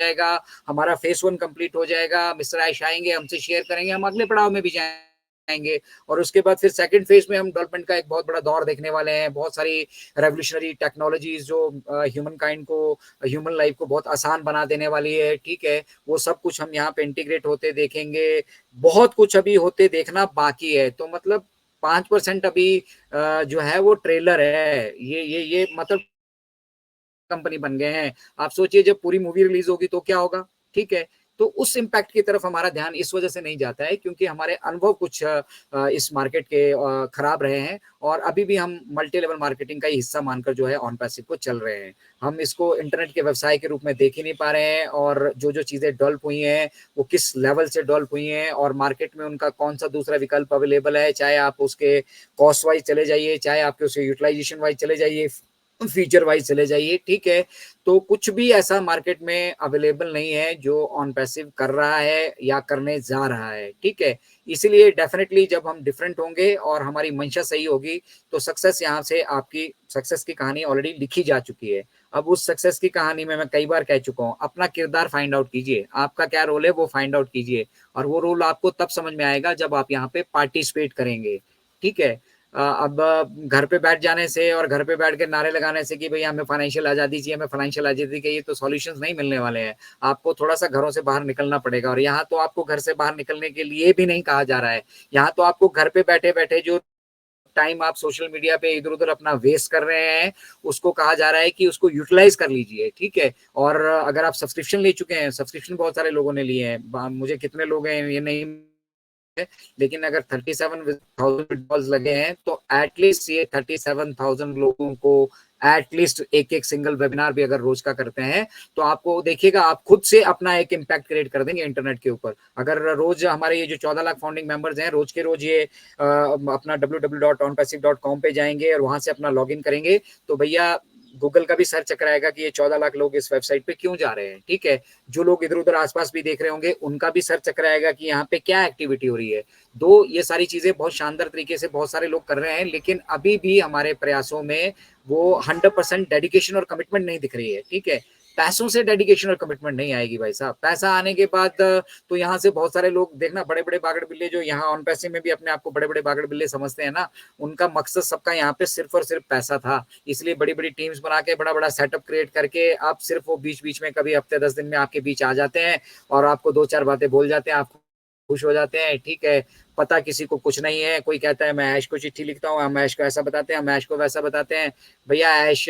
जाएगा, हमारा फेस 1 कंप्लीट हो जाएगा, मिस्टर ऐश आएंगे, हमसे शेयर करेंगे, हम अगले पड़ाव में भी जाएंगे और उसके बाद फिर सेकंड फेज में हम डेवलपमेंट का एक बहुत बड़ा दौर देखने वाले हैं। बहुत सारी रेवोल्यूशनरी टेक्नोलॉजीज जो ह्यूमन काइंड को, ह्यूमन लाइफ को बहुत आसान बना देने वाली है, ठीक है, वो सब कुछ हम यहाँ पे इंटीग्रेट होते देखेंगे। बहुत कुछ अभी होते देखना बाकी है। तो मतलब 5% अभी जो है वो ट्रेलर है। ये मतलब कंपनी बन गए हैं। आप सोचिए जब पूरी मूवी रिलीज होगी तो क्या होगा, ठीक है। तो उस इम्पैक्ट की तरफ हमारा ध्यान इस वजह से नहीं जाता है क्योंकि हमारे अनुभव कुछ इस मार्केट के खराब रहे हैं और अभी भी हम मल्टी लेवल मार्केटिंग का ही हिस्सा मानकर जो है ऑन पैसिव को चल रहे हैं। हम इसको इंटरनेट के व्यवसाय के रूप में देख ही नहीं पा रहे हैं और जो जो चीजें डेवलप हुई हैं वो किस लेवल से डेवलप हुई हैं और मार्केट में उनका कौन सा दूसरा विकल्प अवेलेबल है, चाहे आप उसके कॉस्ट वाइज चले जाइए, चाहे आपके उसके यूटिलाइजेशन वाइज चले जाइए, फीचर वाइज चले जाइए, ठीक है। तो कुछ भी ऐसा मार्केट में अवेलेबल नहीं है जो ऑन पैसिव कर रहा है या करने जा रहा है, ठीक है। इसीलिए डेफिनेटली जब हम डिफरेंट होंगे और हमारी मंशा सही होगी तो सक्सेस यहाँ से, आपकी सक्सेस की कहानी ऑलरेडी लिखी जा चुकी है। अब उस सक्सेस की कहानी में मैं कई बार कह चुका हूँ, अपना किरदार फाइंड आउट कीजिए, आपका क्या रोल है वो फाइंड आउट कीजिए और वो रोल आपको तब समझ में आएगा जब आप यहाँ पे पार्टिसिपेट करेंगे, ठीक है। अब घर पे बैठ जाने से और घर पे बैठ के नारे लगाने से कि भैया हमें फाइनेंशियल आजादी चाहिए, हमें फाइनेंशियल आजादी चाहिए, तो सॉल्यूशंस नहीं मिलने वाले हैं। आपको थोड़ा सा घरों से बाहर निकलना पड़ेगा और यहाँ तो आपको घर से बाहर निकलने के लिए भी नहीं कहा जा रहा है। यहाँ तो आपको घर पे बैठे बैठे जो टाइम आप सोशल मीडिया पे इधर उधर अपना वेस्ट कर रहे हैं उसको कहा जा रहा है कि उसको यूटिलाइज कर लीजिए, ठीक है। और अगर आप सब्सक्रिप्शन ले चुके हैं, सब्सक्रिप्शन बहुत सारे लोगों ने लिए हैं, मुझे कितने लोग हैं ये नहीं, लेकिन अगर 37,000 लगे हैं तो एटलीस्ट ये 37,000 लोगों को एटलीस्ट एक एक सिंगल वेबिनार भी अगर रोज का करते हैं तो आपको देखिएगा आप खुद से अपना एक इम्पैक्ट क्रिएट कर देंगे इंटरनेट के ऊपर। अगर रोज हमारे ये जो 14 लाख फाउंडिंग मेंबर्स हैं रोज के रोज ये अपना www.onpassive.com पे जाएंगे और वहां से अपना लॉग इन करेंगे तो भैया गूगल का भी सर्च चक्कर आएगा कि ये 14 लाख लोग इस वेबसाइट पे क्यों जा रहे हैं, ठीक है। जो लोग इधर उधर आसपास भी देख रहे होंगे उनका भी सर्च चक्कर आएगा कि यहाँ पे क्या एक्टिविटी हो रही है। दो ये सारी चीजें बहुत शानदार तरीके से बहुत सारे लोग कर रहे हैं लेकिन अभी भी हमारे प्रयासों में वो 100% डेडिकेशन और कमिटमेंट नहीं दिख रही है, ठीक है। पैसों से डेडिकेशन और कमिटमेंट नहीं आएगी भाई साहब। पैसा आने के बाद तो यहाँ से बहुत सारे लोग देखना, बड़े बड़े बागड़ बिल्ले जो यहाँ ऑन पैसे में भी अपने आप को बड़े बड़े बागड़ बिल्ले समझते हैं ना, उनका मकसद सबका यहाँ पे सिर्फ और सिर्फ पैसा था। इसलिए बड़ी बड़ी टीम्स बना के बड़ा बड़ा सेटअप क्रिएट करके अब सिर्फ वो बीच बीच में कभी हफ्ते 10 दिन में आपके बीच आ जाते हैं और आपको दो चार बातें बोल जाते हैं, आप खुश हो जाते हैं, ठीक है। पता किसी को कुछ नहीं है, कोई कहता है मैं ऐश को चिट्ठी लिखता हूँ, हम ऐश को ऐसा बताते हैं, हम ऐश को वैसा बताते हैं। भैया ऐश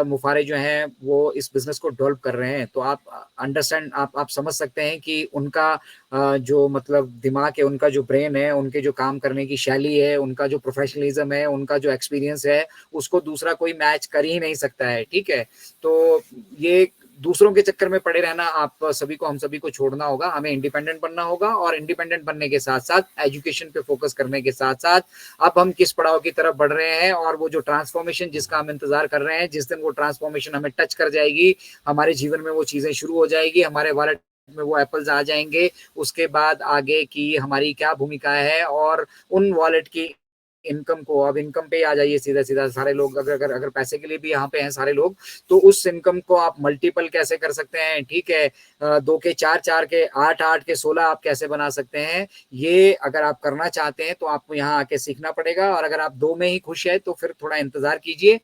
मुफारे जो हैं वो इस बिजनेस को डेवलप कर रहे हैं तो आप अंडरस्टैंड, आप समझ सकते हैं कि उनका जो मतलब दिमाग है, उनका जो ब्रेन है, उनके जो काम करने की शैली है, उनका जो प्रोफेशनलिज्म है, उनका जो एक्सपीरियंस है, उसको दूसरा कोई मैच कर ही नहीं सकता है, ठीक है। तो ये दूसरों के चक्कर में पड़े रहना आप सभी को, हम सभी को छोड़ना होगा, हमें इंडिपेंडेंट बनना होगा और इंडिपेंडेंट बनने के साथ साथ एजुकेशन पे फोकस करने के साथ साथ अब हम किस पड़ाव की तरफ बढ़ रहे हैं और वो जो ट्रांसफॉर्मेशन जिसका हम इंतजार कर रहे हैं, जिस दिन वो ट्रांसफॉर्मेशन हमें टच कर जाएगी, हमारे जीवन में वो चीजें शुरू हो जाएगी, हमारे वॉलेट में वो एप्पल्स आ जाएंगे, उसके बाद आगे की हमारी क्या भूमिका है और उन वॉलेट की इनकम को, अब इनकम पे आ जाइए सीधा सीधा सारे लोग, अगर अगर अगर पैसे के लिए भी यहाँ पे हैं सारे लोग, तो उस इनकम को आप मल्टीपल कैसे कर सकते हैं, ठीक है। 2 के 4, 4 के 8, 8 के 16 आप कैसे बना सकते हैं, ये अगर आप करना चाहते हैं तो आपको यहाँ आके सीखना पड़ेगा। और अगर आप 2 में ही खुश है तो फिर थोड़ा इंतजार कीजिए।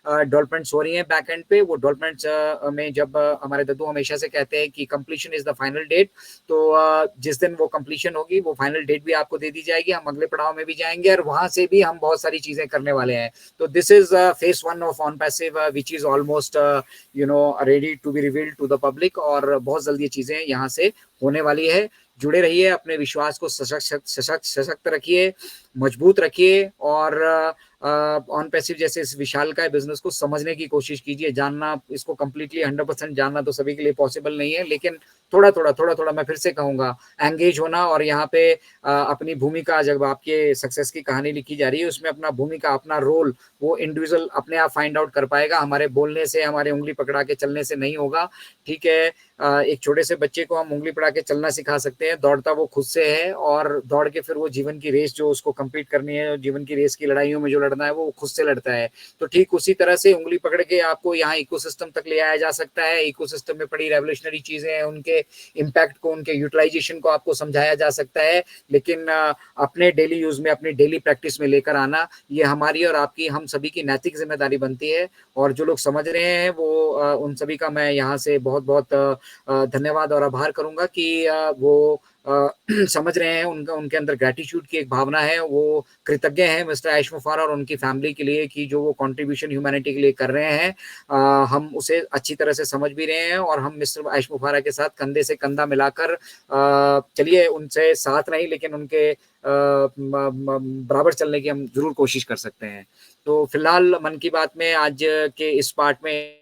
डेवलपमेंट्स हो रही हैं बैक एंड पे, वो डेवलपमेंट्स में जब हमारे दद्दू हमेशा से कहते हैं कि completion is the final date, तो जिस दिन वो कंप्लीशन होगी वो फाइनल डेट भी आपको दे दी जाएगी, हम अगले पड़ाव में भी जाएंगे और वहां से भी हम बहुत सारी चीजें करने वाले हैं। तो this is phase 1 of OnPassive which is almost ready to be revealed to the public और बहुत जल्दी ये चीजें यहाँ से होने वाली है। जुड़े रहिए, अपने विश्वास को सशक्त रखिए, मजबूत रखिए और ऑन पैसिव जैसे इस विशालकाय बिजनेस को समझने की कोशिश कीजिए। जानना इसको कंप्लीटली 100% जानना तो सभी के लिए पॉसिबल नहीं है, लेकिन थोड़ा थोड़ा मैं फिर से कहूंगा एंगेज होना और यहाँ पे अपनी भूमिका, जब आपके सक्सेस की कहानी लिखी जा रही है उसमें अपना भूमिका, अपना रोल वो इंडिविजुअल अपने आप फाइंड आउट कर पाएगा। हमारे बोलने से, हमारे उंगली पकड़ा के चलने से नहीं होगा, ठीक है। एक छोटे से बच्चे को हम उंगली पकड़ा के चलना सिखा सकते हैं, दौड़ता वो खुद से है और दौड़ के फिर वो जीवन की रेस जो उसको कंप्लीट करनी है, जीवन की रेस की लड़ाइयों में जो लड़ना है वो खुद से लड़ता है। तो ठीक उसी तरह से उंगली पकड़ के आपको यहाँ इकोसिस्टम तक ले आया जा सकता है। इकोसिस्टम में पड़ी रेवोल्यूशनरी चीजें हैं, उनके इम्पैक्ट को, उनके यूटिलाइजेशन को आपको समझाया जा सकता है, लेकिन अपने डेली यूज में, अपनी डेली प्रैक्टिस में लेकर आना, ये हमारी और आपकी, हम सभी की नैतिक जिम्मेदारी बनती है। और जो लोग समझ रहे हैं वो उन सभी का मैं यहाँ से बहुत बहुत धन्यवाद और आभार करूंगा कि वो समझ रहे हैं, उनका, उनके अंदर ग्रेटिट्यूड की एक भावना है, वो कृतज्ञ हैं मिस्टर आयुष मुफारा और उनकी फैमिली के लिए कि जो वो कंट्रीब्यूशन ह्यूमैनिटी के लिए कर रहे हैं, हम उसे अच्छी तरह से समझ भी रहे हैं। और हम मिस्टर आयुष मुफारा के साथ कंधे से कंधा मिलाकर, चलिए उनसे साथ नहीं लेकिन उनके बराबर चलने की हम जरूर कोशिश कर सकते हैं। तो फिलहाल मन की बात में आज के इस पार्ट में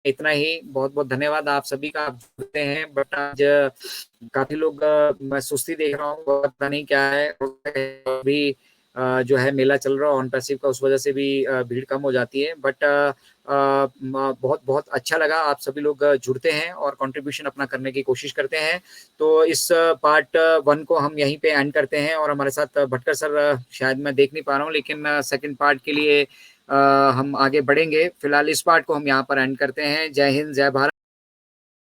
इतना ही। बहुत बहुत धन्यवाद आप सभी का, आप जुड़ते हैं, बट आज काफी लोग, मैं सुस्ती देख रहा हूँ, पता नहीं क्या है, अभी जो है मेला चल रहा है ऑन पैसिव का, उस वजह से भी भीड़ कम हो जाती है। बट बहुत बहुत अच्छा लगा, आप सभी लोग जुड़ते हैं और कंट्रीब्यूशन अपना करने की कोशिश करते हैं। तो इस पार्ट 1 को हम यहीं पे एंड करते हैं। और हमारे साथ भटकर सर शायद मैं देख नहीं पा रहा हूँ, लेकिन सेकंड पार्ट के लिए हम आगे बढ़ेंगे। फिलहाल इस पार्ट को हम यहाँ पर एंड करते हैं। जय हिंद, जय भारत।